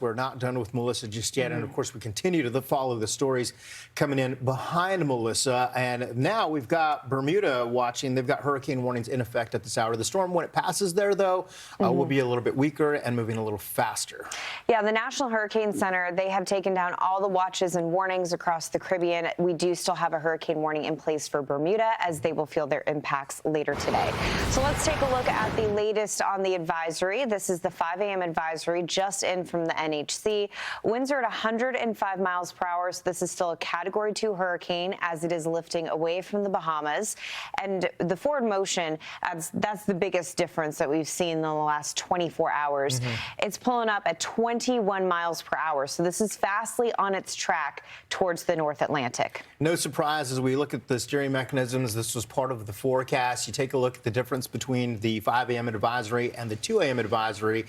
We're not done with Melissa just yet. And of course, we continue to follow the stories coming in behind Melissa. And now we've got Bermuda watching. They've got hurricane warnings in effect at this hour. The storm, when it passes there, though, will be a little bit weaker and moving a little faster. Yeah, the National Hurricane Center, they have taken down all the watches and warnings across the Caribbean. We do still have a hurricane warning in place for Bermuda, as they will feel their impacts later today. So let's take a look at the latest on the advisory. This is the 5 a.m. advisory just in from the NHC. Winds are at 105 miles per hour, so this is still a Category 2 hurricane as it is lifting away from the Bahamas. And the forward motion, that's the biggest difference that we've seen in the last 24 hours. It's pulling up at 21 miles per hour, so this is fastly on its track towards the North Atlantic. No surprise as we look at the steering mechanisms. This was part of the forecast. You take a look at the difference between the 5 a.m. advisory and the 2 a.m. advisory.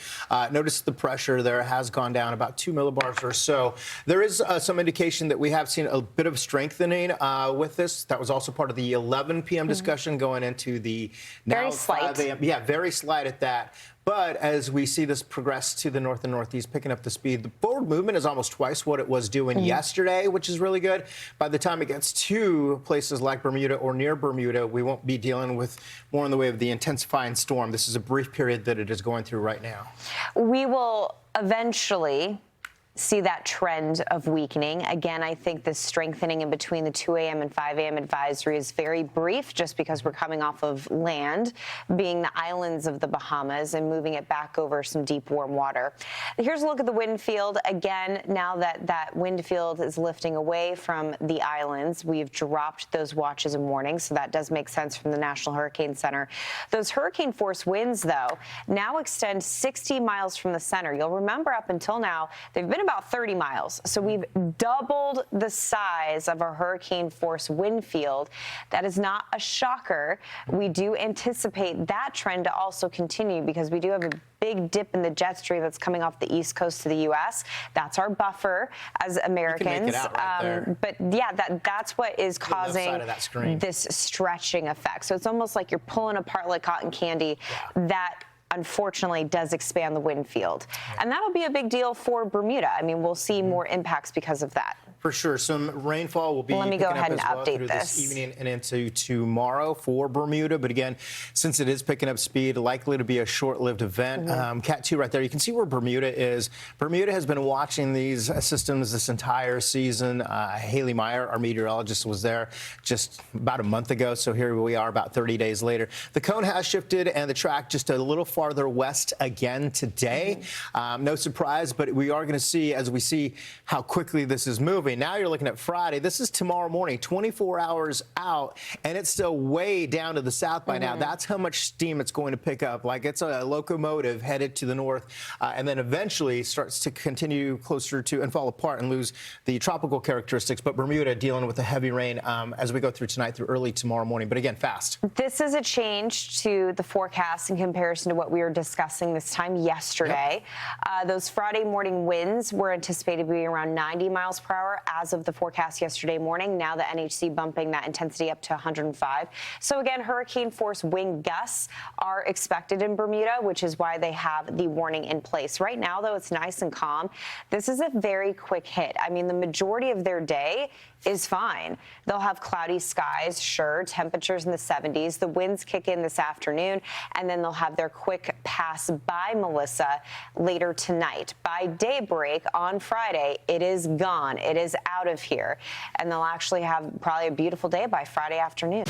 Notice the pressure there has gone down about 2 millibars or so. There is some indication that we have seen a bit of strengthening with this. That was also part of the 11 p.m. discussion going into the now very slight. 5 a.m. Yeah, very slight at that. But as we see this progress to the north and northeast, picking up the speed, the forward movement is almost twice what it was doing yesterday, which is really good. By the time it gets to places like Bermuda or near Bermuda, we won't be dealing with more in the way of the intensifying storm. This is a brief period that it is going through right now. We will eventually see that trend of weakening. Again, I think the strengthening in between the 2 a.m. and 5 a.m. advisory is very brief, just because we're coming off of land, being the islands of the Bahamas, and moving it back over some deep, warm water. Here's a look at the wind field. Again, now that that wind field is lifting away from the islands, we've dropped those watches and warnings, so that does make sense from the National Hurricane Center. Those hurricane force winds, though, now extend 60 miles from the center. You'll remember up until now, they've been about 30 miles. So we've doubled the size of our hurricane force wind field. That is not a shocker. We do anticipate that trend to also continue, because we do have a big dip in the jet stream that's coming off the east coast of the U.S. That's our buffer as Americans. You can make it out right there. But yeah, that's what is causing this stretching effect. So it's almost like you're pulling apart like cotton candy. That unfortunately does expand the wind field. And that'll be a big deal for Bermuda. I mean, we'll see more impacts because of that. For sure. Some rainfall will be Let me go ahead and update this evening and into tomorrow for Bermuda. But again, since it is picking up speed, likely to be a short-lived event. Cat 2 right there. You can see where Bermuda is. Bermuda has been watching these systems this entire season. Haley Meyer, our meteorologist, was there just about a month ago. So here we are about 30 days later. The cone has shifted and the track just a little farther west again today. No surprise, but we are going to see, as we see how quickly this is moving. Now you're looking at Friday. This is tomorrow morning, 24 hours out, and it's still way down to the south by now. That's how much steam it's going to pick up. Like it's a locomotive headed to the north, and then eventually starts to continue closer to and fall apart and lose the tropical characteristics. But Bermuda dealing with the heavy rain as we go through tonight through early tomorrow morning. But again, fast. This is a change to the forecast in comparison to what we were discussing this time yesterday. Those Friday morning winds were anticipated to be around 90 miles per hour as of the forecast yesterday morning. Now the NHC bumping that intensity up to 105. So again, hurricane force wind gusts are expected in Bermuda, which is why they have the warning in place. Right now, though, it's nice and calm. This is a very quick hit. I mean, the majority of their day is fine. They'll have cloudy skies, sure, temperatures in the 70s. The winds kick in this afternoon, and then they'll have their quick pass by Melissa later tonight. By daybreak on Friday, it is gone. It is out of here, and they'll actually have probably a beautiful day by Friday afternoon.